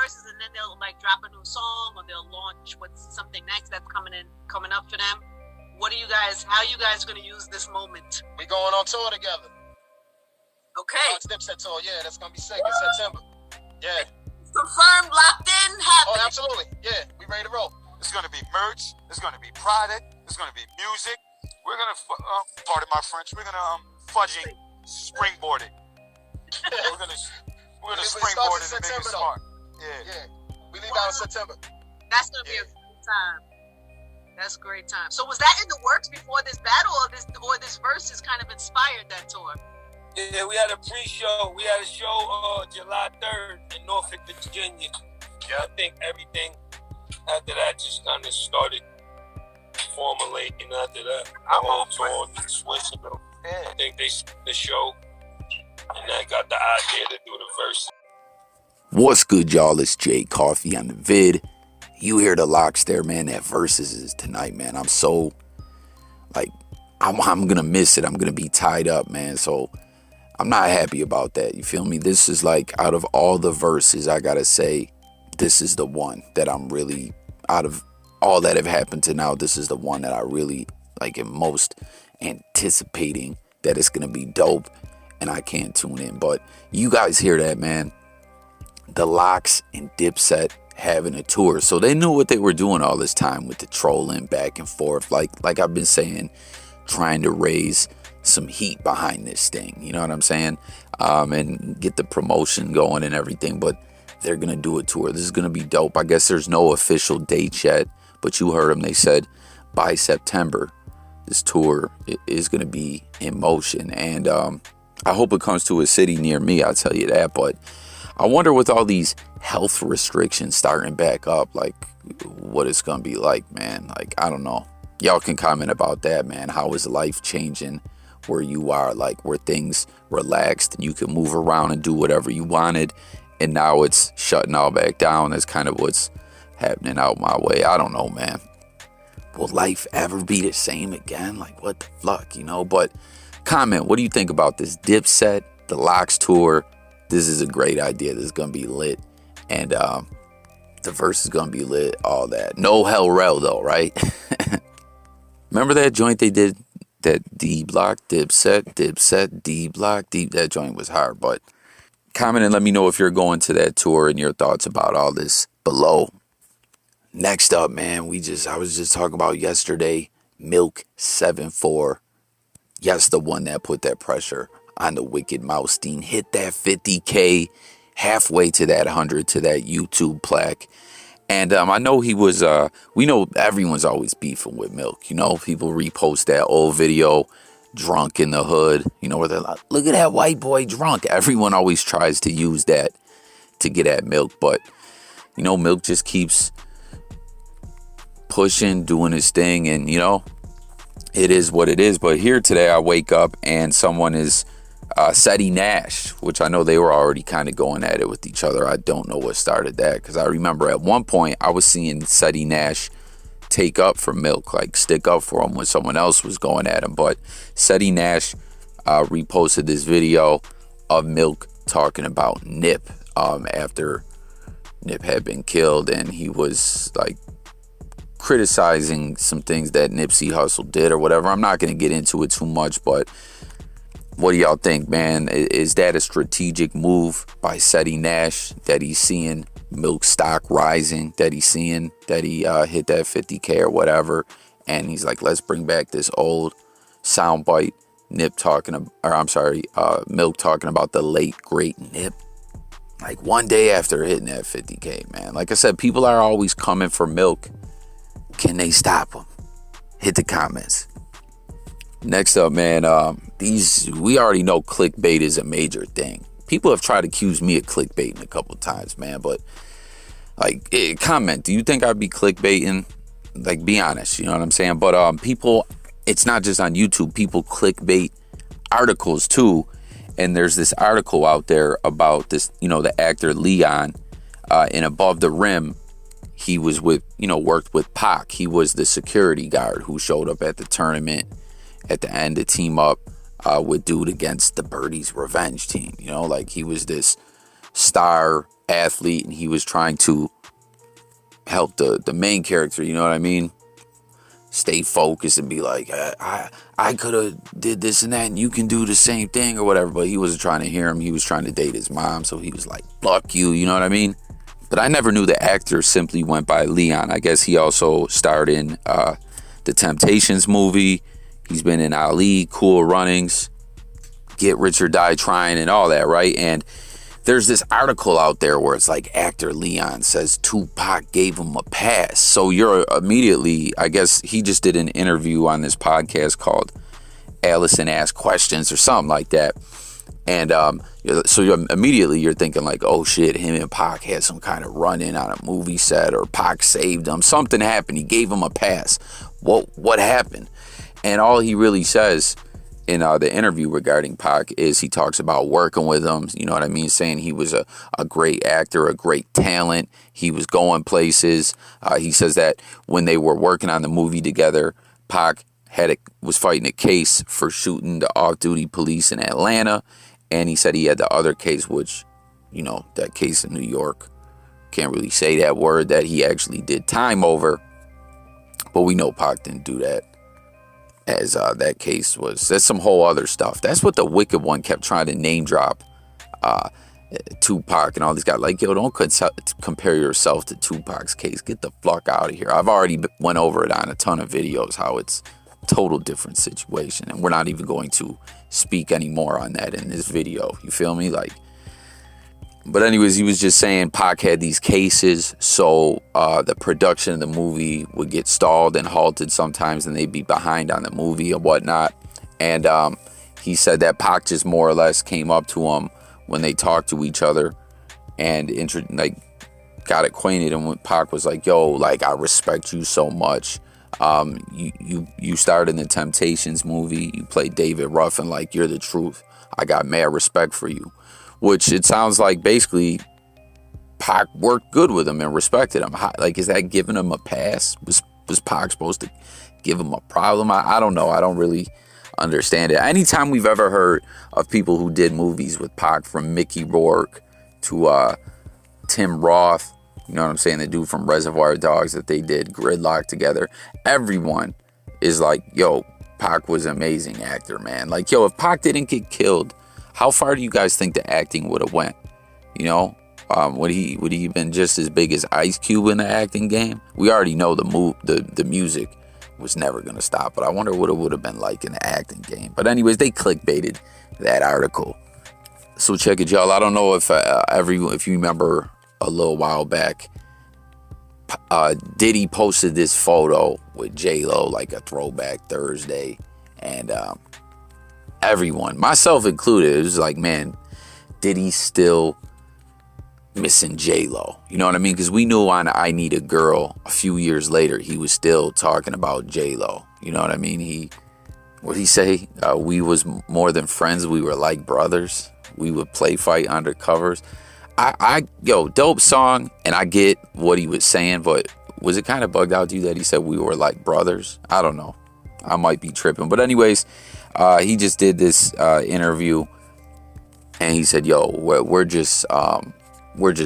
verses, and then they'll like drop a new song, or they'll launch what's something next that's coming up for them. How are you guys going to use this moment? We going on tour together. Okay. Dipset tour, yeah, that's going to be sick in September. Yeah. Confirmed, locked in, happening. Oh, absolutely. Yeah, we ready to roll. It's going to be merch. It's going to be product. It's going to be music. We're going to, pardon my French, we're going to springboard it. we're going to springboard it and make it smart. Yeah. We leave out in September. That's going to be a great time. That's a great time. So was that in the works before this battle, or this verse has kind of inspired that tour? Yeah, we had a pre-show. We had a show July 3rd in Norfolk, Virginia. Yeah, I think everything after that just kind of started formulating after that. I'm on tour, switching them. I think they the show, and I got the idea to do the verse. What's good, y'all? It's Jay Coffee on the vid. You hear the locks there, man. That versus is tonight, man. I'm so, I'm gonna miss it. I'm gonna be tied up, man. So I'm not happy about that. You feel me? This is out of all the verses, I gotta say, this is the one that I'm really, out of all that have happened to now, this is the one that I really am most anticipating that it's gonna be dope, and I can't tune in. But you guys hear that, man? The Locks and Dipset having a tour, so they knew what they were doing all this time with the trolling back and forth, like I've been saying, trying to raise some heat behind this thing, you know what I'm saying, and get the promotion going and everything. But they're gonna do a tour. This is gonna be dope. I guess there's no official date yet, but you heard them. They said by September this tour is gonna be in motion, and I hope it comes to a city near me, I'll tell you that. But I wonder, with all these health restrictions starting back up, what it's gonna be like, man. I don't know. Y'all can comment about that, man. How is life changing where you are? Where things relaxed and you can move around and do whatever you wanted, and now it's shutting all back down. That's kind of what's happening out my way. I don't know, man. Will life ever be the same again? What the fuck, you know? But comment, what do you think about this Dipset, the Locks tour? This is a great idea. This is going to be lit. And the verse is going to be lit, all that. No hell Rell, though, right? Remember that joint they did? That D-Block, Dipset, D-Block, that joint was hard. But comment and let me know if you're going to that tour and your thoughts about all this below. Next up, man, I was just talking about yesterday, Milk 7-4. Yes, the one that put that pressure on the Wicked Moustein, hit that 50K, halfway to that 100 to that YouTube plaque. And I know he was, we know everyone's always beefing with Milk. You know, people repost that old video, drunk in the hood, you know, where they're like, look at that white boy drunk. Everyone always tries to use that to get at Milk. But, you know, Milk just keeps pushing, doing his thing. And, you know, it is what it is. But here today I wake up and someone is Ceddy Nash, which I know they were already kind of going at it with each other. I don't know what started that, because I remember at one point I was seeing Ceddy Nash take up for Milk, stick up for him when someone else was going at him. But Ceddy Nash reposted this video of Milk talking about Nip after Nip had been killed, and he was criticizing some things that Nipsey Hussle did or whatever. I'm not going to get into it too much, but what do y'all think, man? Is that a strategic move by Ceddy Nash, that he's seeing Milk stock rising, that he's seeing that he hit that 50K or whatever, and he's like, let's bring back this old soundbite, Milk talking about the late great Nip, one day after hitting that 50K, man. Like I said, people are always coming for Milk. Can they stop him? Hit the comments. Next up, man, we already know clickbait is a major thing. People have tried to accuse me of clickbaiting a couple times, man, but comment, do you think I'd be clickbaiting? Be honest, you know what I'm saying? But people, it's not just on YouTube, people clickbait articles too. And there's this article out there about this, you know, the actor Leon, in Above the Rim. He was worked with Pac. He was the security guard who showed up at the tournament at the end to team up with dude against the Birdies Revenge team. You know, he was this star athlete, and he was trying to help the main character, you know what I mean, stay focused and be like, I could have did this and that, and you can do the same thing or whatever. But he wasn't trying to hear him. He was trying to date his mom, so he was like, fuck you, you know what I mean? But I never knew the actor simply went by Leon. I guess he also starred in the Temptations movie. He's been in Ali, Cool Runnings, Get Rich or Die Trying, and all that, right? And there's this article out there where it's like actor Leon says Tupac gave him a pass. So you're immediately, I guess he just did an interview on this podcast called Allison Ask Questions or something like that. And so you're thinking like, oh shit, him and Pac had some kind of run-in on a movie set, or Pac saved him. Something happened. He gave him a pass. What happened? And all he really says in the interview regarding Pac is he talks about working with him, you know what I mean, saying he was a great actor, a great talent. He was going places. He says that when they were working on the movie together, Pac was fighting a case for shooting the off-duty police in Atlanta. And he said he had the other case, which, you know, that case in New York, can't really say that word, that he actually did time over. But we know Pac didn't do that, as that case that's some whole other stuff. That's what the Wicked One kept trying to name drop Tupac and all these guys. Like, yo, don't compare yourself to Tupac's case. Get the fuck out of here. I've already went over it on a ton of videos, how it's total different situation, and we're not even going to speak anymore on that in this video, you feel me? Like, but anyways, he was just saying Pac had these cases, so the production of the movie would get stalled and halted sometimes, and they'd be behind on the movie or whatnot. And he said that Pac just more or less came up to him when they talked to each other and got acquainted, and when Pac was like, yo, like, I respect you so much. You starred in the Temptations movie. You played David Ruffin. Like, you're the truth. I got mad respect for you. Which it sounds like basically Pac worked good with him and respected him. Like, is that giving him a pass? Was Pac supposed to give him a problem? I don't know. I don't really understand it. Anytime we've ever heard of people who did movies with Pac, from Mickey Rourke to Tim Roth, you know what I'm saying, the dude from Reservoir Dogs, that they did Gridlock together, everyone is like, yo, Pac was an amazing actor, man. Like, yo, if Pac didn't get killed, how far do you guys think the acting would have went? You know, would he been just as big as Ice Cube in the acting game? We already know the music was never gonna stop, but I wonder what it would have been like in the acting game. But anyways, they clickbaited that article, so check it, y'all. I don't know if you remember a little while back, Diddy posted this photo with J-Lo, like a throwback Thursday, and everyone, myself included, it was like, man, Diddy's still missing J-Lo. You know what I mean? Because we knew on I Need a Girl, a few years later, he was still talking about J-Lo. You know what I mean? What'd he say? We was more than friends. We were like brothers. We would play fight under covers. Yo, dope song, and I get what he was saying, but was it kind of bugged out to you that he said we were like brothers? I don't know. I might be tripping. But anyways, he just did this interview, and he said, yo, we're just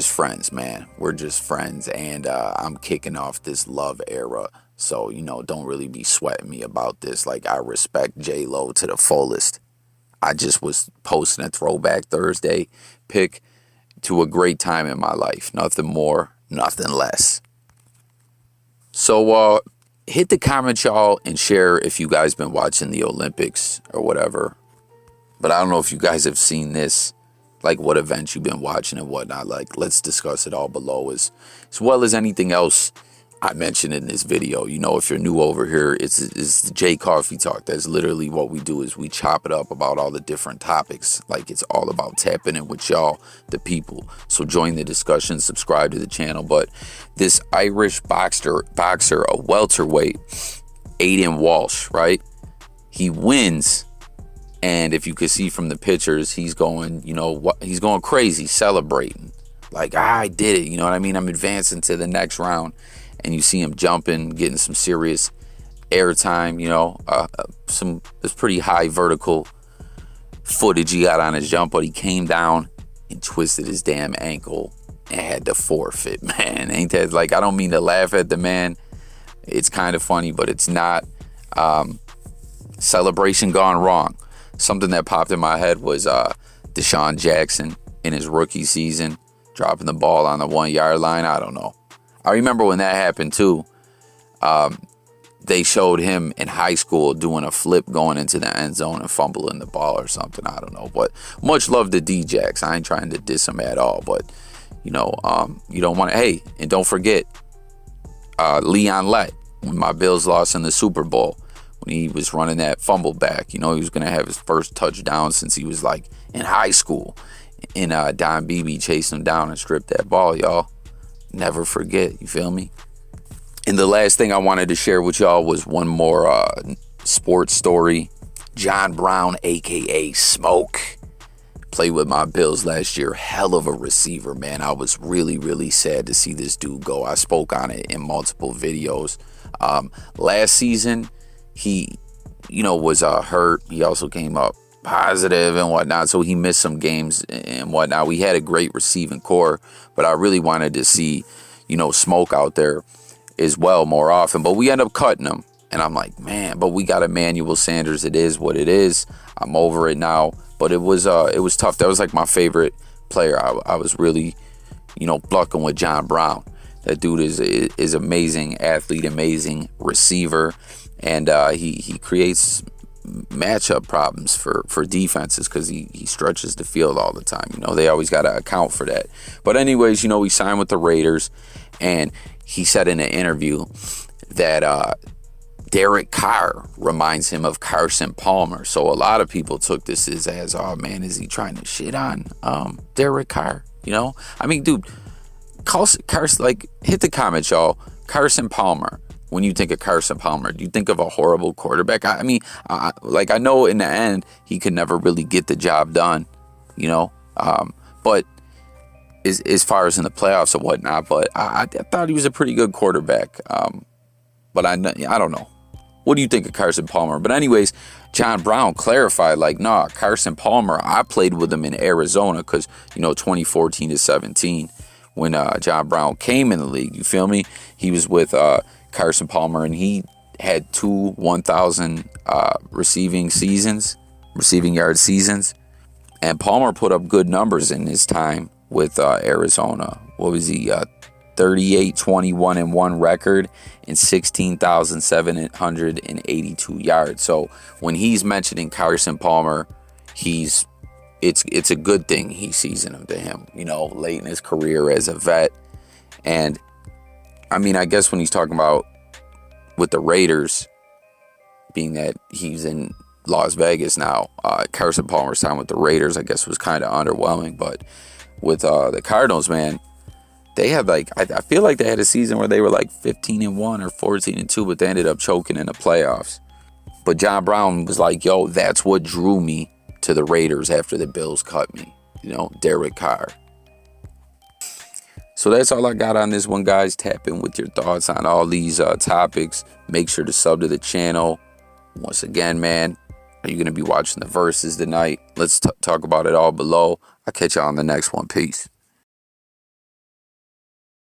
friends, man. We're just friends, and I'm kicking off this love era. So, you know, don't really be sweating me about this. Like, I respect J-Lo to the fullest. I just was posting a throwback Thursday pic to a great time in my life. Nothing more, nothing less. So hit the comments, y'all, and share if you guys been watching the Olympics or whatever. But I don't know if you guys have seen this, like what events you've been watching and whatnot. Like, let's discuss it all below, as well as anything else I mentioned in this video. You know, if you're new over here, it's the J Coffee Talk. That's literally what we do, is we chop it up about all the different topics. Like, it's all about tapping in with y'all, the people. So join the discussion, subscribe to the channel. But this Irish boxer, a welterweight, Aiden Walsh, right? He wins. And if you could see from the pictures, he's going, you know, he's going crazy, celebrating. Like, I did it. You know what I mean? I'm advancing to the next round. And you see him jumping, getting some serious airtime, you know, it's pretty high vertical footage he got on his jump, but he came down and twisted his damn ankle and had to forfeit, man. Ain't that, like, I don't mean to laugh at the man. It's kind of funny, but it's not. Celebration gone wrong. Something that popped in my head was Deshaun Jackson in his rookie season, dropping the ball on the 1 yard line. I don't know. I remember when that happened too. They showed him in high school doing a flip going into the end zone and fumbling the ball or something. I don't know. But much love to D-Jax. I ain't trying to diss him at all. But, you know, you don't want to. Hey, and don't forget Leon Lett, when my Bills lost in the Super Bowl, when he was running that fumble back. You know, he was going to have his first touchdown since he was like in high school. And Don Beebe chased him down and stripped that ball, y'all. Never forget. You feel me? And the last thing I wanted to share with y'all was one more sports story. John Brown, a.k.a. Smoke, played with my Bills last year. Hell of a receiver, man. I was really, really sad to see this dude go. I spoke on it in multiple videos. Last season, he, you know, was hurt. He also came up positive and whatnot, so he missed some games and whatnot. We had a great receiving core, but I really wanted to see, you know, Smoke out there as well more often, but we end up cutting him. And I'm like, man, but we got Emmanuel Sanders. It is what it is. I'm over it now. But it was tough. That was like my favorite player. I was really, you know, bucking with John Brown. That dude is amazing athlete, amazing receiver, and he creates matchup problems for defenses because he stretches the field all the time. You know, they always got to account for that. But anyways, you know, he signed with the Raiders, and he said in an interview that Derek Carr reminds him of Carson Palmer. So a lot of people took this as, oh man, is he trying to shit on Derek Carr? You know, I mean, dude, Carson, like, hit the comments, y'all. Carson Palmer. When you think of Carson Palmer, do you think of a horrible quarterback? I mean, I know in the end he could never really get the job done, you know. But as far as in the playoffs and whatnot, but I thought he was a pretty good quarterback. But I don't know. What do you think of Carson Palmer? But anyways, John Brown clarified, like, nah, Carson Palmer, I played with him in Arizona because, you know, 2014 to 17 when John Brown came in the league. You feel me? He was with Carson Palmer, and he had 2 1,000 receiving yard seasons. And Palmer put up good numbers in his time with Arizona. What was he? 38-21-1 record and 16,782 yards. So when he's mentioning Carson Palmer, it's a good thing he sees in him, you know, late in his career as a vet. And I mean, I guess when he's talking about with the Raiders, being that he's in Las Vegas now, Carson Palmer's time with the Raiders, I guess, was kind of underwhelming. But with the Cardinals, man, they had like, I feel like they had a season where they were like 15-1 or 14-2, but they ended up choking in the playoffs. But John Brown was like, yo, that's what drew me to the Raiders after the Bills cut me, you know, Derek Carr. So that's all I got on this one, guys. Tap in with your thoughts on all these topics. Make sure to sub to the channel. Once again, man, are you going to be watching the verses tonight? Let's talk about it all below. I'll catch you on the next one. Peace.